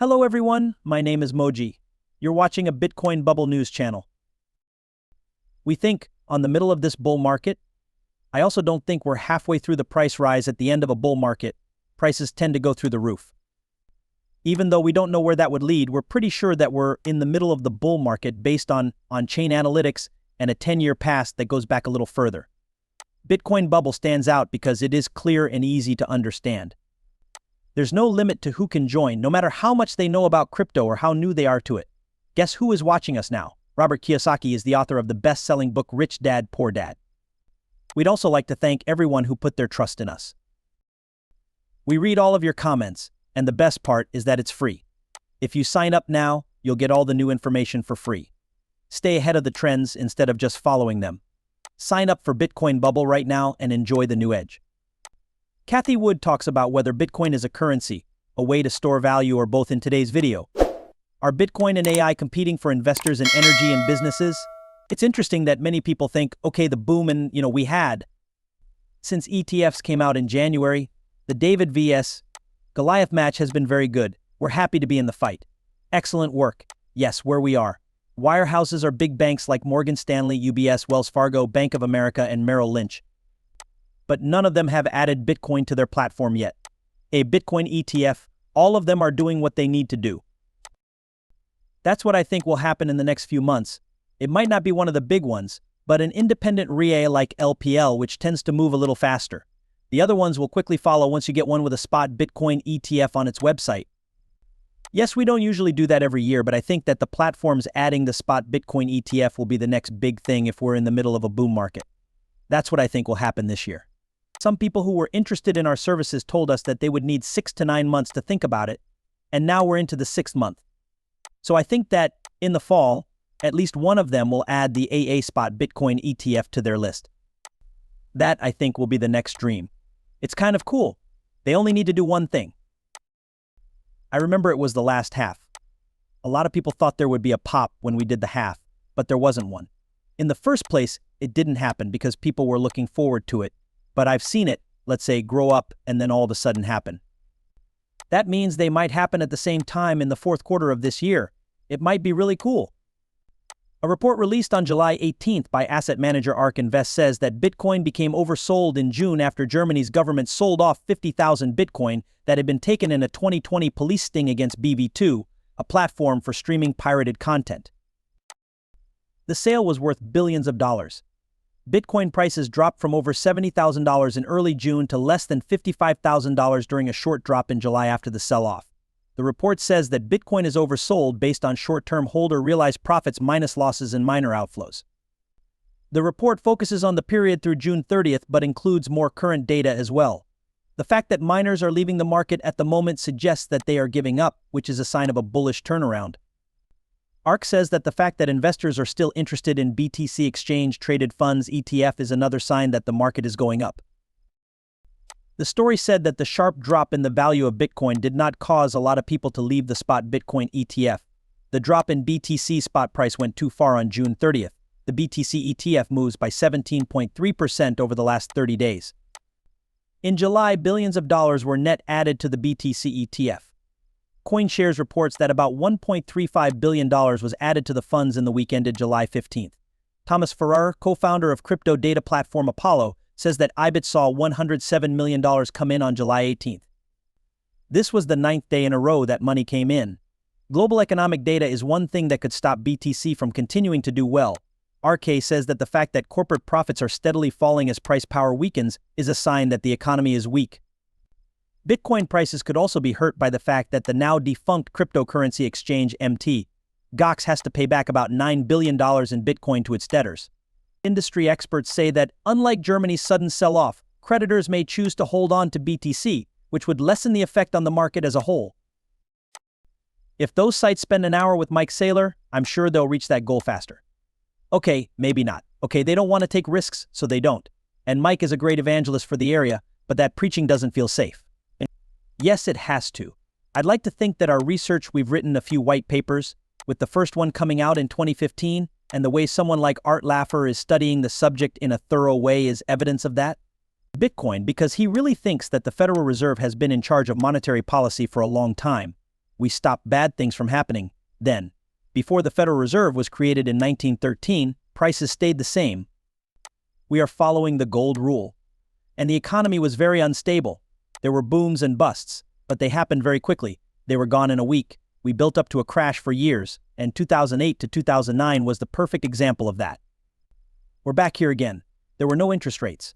Hello everyone, my name is Moji. You're watching a Bitcoin Bubble News channel. We think on the middle of this bull market. I also don't think we're halfway through the price rise at the end of a bull market. Prices tend to go through the roof. Even though we don't know where that would lead, we're pretty sure that we're in the middle of the bull market based on chain analytics and a 10-year past that goes back a little further. Bitcoin Bubble stands out because it is clear and easy to understand. There's no limit to who can join, no matter how much they know about crypto or how new they are to it. Guess who is watching us now? Robert Kiyosaki is the author of the best-selling book Rich Dad, Poor Dad. We'd also like to thank everyone who put their trust in us. We read all of your comments, and the best part is that it's free. If you sign up now, you'll get all the new information for free. Stay ahead of the trends instead of just following them. Sign up for Bitcoin Bubble right now and enjoy the new edge. Cathie Wood talks about whether Bitcoin is a currency, a way to store value, or both in today's video. Are Bitcoin and AI competing for investors in energy and businesses? It's interesting that many people think, okay, the boom we had. Since ETFs came out in January, the David vs. Goliath match has been very good. We're happy to be in the fight. Excellent work. Yes, where we are. Wirehouses are big banks like Morgan Stanley, UBS, Wells Fargo, Bank of America, and Merrill Lynch. But none of them have added Bitcoin to their platform yet. A Bitcoin ETF, all of them are doing what they need to do. That's what I think will happen in the next few months. It might not be one of the big ones, but an independent RIA like LPL, which tends to move a little faster. The other ones will quickly follow once you get one with a spot Bitcoin ETF on its website. Yes, we don't usually do that every year, but I think that the platforms adding the spot Bitcoin ETF will be the next big thing if we're in the middle of a boom market. That's what I think will happen this year. Some people who were interested in our services told us that they would need 6 to 9 months to think about it, and now we're into the 6th month. So I think that in the fall, at least one of them will add the AA spot Bitcoin ETF to their list. That, I think, will be the next dream. It's kind of cool. They only need to do one thing. I remember it was the last half. A lot of people thought there would be a pop when we did the half, but there wasn't one. In the first place, it didn't happen because people were looking forward to it. But I've seen it, let's say, grow up and then all of a sudden happen. That means they might happen at the same time in the 4th quarter of this year. It might be really cool. A report released on July 18th by asset manager ARK Invest says that Bitcoin became oversold in June after Germany's government sold off 50,000 Bitcoin that had been taken in a 2020 police sting against BB2, a platform for streaming pirated content. The sale was worth billions of dollars. Bitcoin prices dropped from over $70,000 in early June to less than $55,000 during a short drop in July after the sell-off. The report says that Bitcoin is oversold based on short-term holder realized profits minus losses and miner outflows. The report focuses on the period through June 30th but includes more current data as well. The fact that miners are leaving the market at the moment suggests that they are giving up, which is a sign of a bullish turnaround. ARK says that the fact that investors are still interested in BTC exchange-traded funds ETF is another sign that the market is going up. The story said that the sharp drop in the value of Bitcoin did not cause a lot of people to leave the spot Bitcoin ETF. The drop in BTC spot price went too far on June 30th. The BTC ETF moves by 17.3% over the last 30 days. In July, billions of dollars were net added to the BTC ETF. CoinShares reports that about $1.35 billion was added to the funds in the week ended July 15th. Thomas Farrar, co-founder of crypto data platform Apollo, says that IBIT saw $107 million come in on July 18th. This was the 9th day in a row that money came in. Global economic data is one thing that could stop BTC from continuing to do well. RK says that the fact that corporate profits are steadily falling as price power weakens is a sign that the economy is weak. Bitcoin prices could also be hurt by the fact that the now defunct cryptocurrency exchange MT, Gox, has to pay back about $9 billion in Bitcoin to its debtors. Industry experts say that, unlike Germany's sudden sell-off, creditors may choose to hold on to BTC, which would lessen the effect on the market as a whole. If those sites spend an hour with Mike Saylor, I'm sure they'll reach that goal faster. Okay, maybe not. Okay, they don't want to take risks, so they don't. And Mike is a great evangelist for the area, but that preaching doesn't feel safe. Yes, it has to. I'd like to think that our research, we've written a few white papers, with the first one coming out in 2015, and the way someone like Art Laffer is studying the subject in a thorough way is evidence of that. Bitcoin, because he really thinks that the Federal Reserve has been in charge of monetary policy for a long time. We stopped bad things from happening. Then, before the Federal Reserve was created in 1913, prices stayed the same. We are following the gold rule. And the economy was very unstable. There were booms and busts, but they happened very quickly. They were gone in a week. We built up to a crash for years, and 2008 to 2009 was the perfect example of that. We're back here again. There were no interest rates.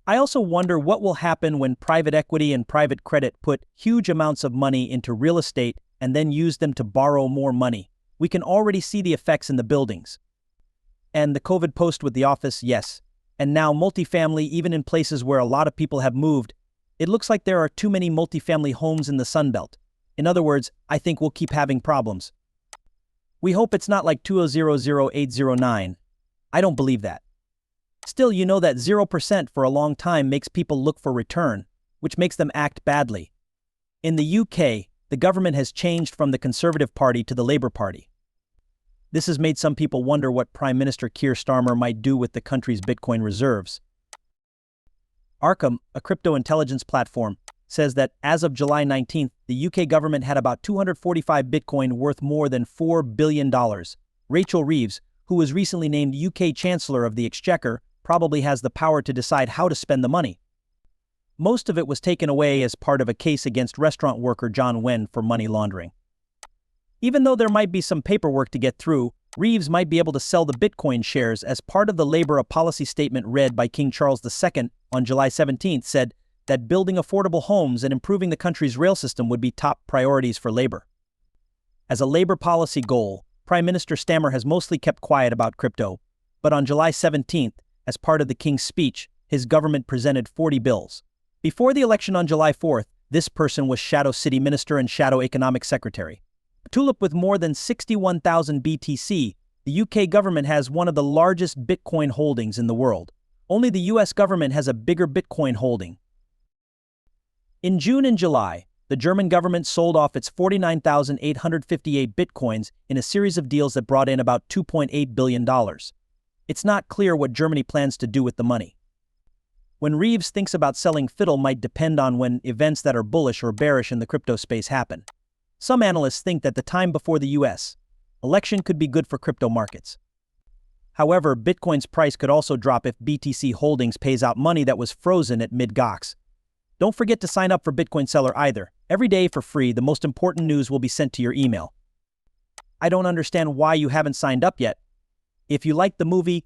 I also wonder what will happen when private equity and private credit put huge amounts of money into real estate and then use them to borrow more money. We can already see the effects in the buildings. And the COVID post with the office, yes. And now multifamily, even in places where a lot of people have moved. It looks like there are too many multifamily homes in the Sunbelt. In other words, I think we'll keep having problems. We hope it's not like 200809. I don't believe that. Still, you know that 0% for a long time makes people look for return, which makes them act badly. In the UK, the government has changed from the Conservative Party to the Labour Party. This has made some people wonder what Prime Minister Keir Starmer might do with the country's Bitcoin reserves. Arkham, a crypto intelligence platform, says that as of July 19th, the UK government had about 245 Bitcoin worth more than $4 billion. Rachel Reeves, who was recently named UK Chancellor of the Exchequer, probably has the power to decide how to spend the money. Most of it was taken away as part of a case against restaurant worker John Wen for money laundering. Even though there might be some paperwork to get through, Reeves might be able to sell the Bitcoin shares as part of the Labour policy statement read by King Charles II on July 17th said that building affordable homes and improving the country's rail system would be top priorities for Labour. As a Labour policy goal, Prime Minister Starmer has mostly kept quiet about crypto, but on July 17th, as part of the King's speech, his government presented 40 bills. Before the election on July 4th, this person was Shadow City Minister and Shadow Economic Secretary. Tulip with more than 61,000 BTC, the UK government has one of the largest Bitcoin holdings in the world. Only the US government has a bigger Bitcoin holding. In June and July, the German government sold off its 49,858 Bitcoins in a series of deals that brought in about $2.8 billion. It's not clear what Germany plans to do with the money. When Reeves thinks about selling Fiddle might depend on when events that are bullish or bearish in the crypto space happen. Some analysts think that the time before the US election could be good for crypto markets. However, Bitcoin's price could also drop if BTC Holdings pays out money that was frozen at mid-Gox. Don't forget to sign up for Bitcoin Seller either. Every day for free, the most important news will be sent to your email. I don't understand why you haven't signed up yet. If you liked the movie,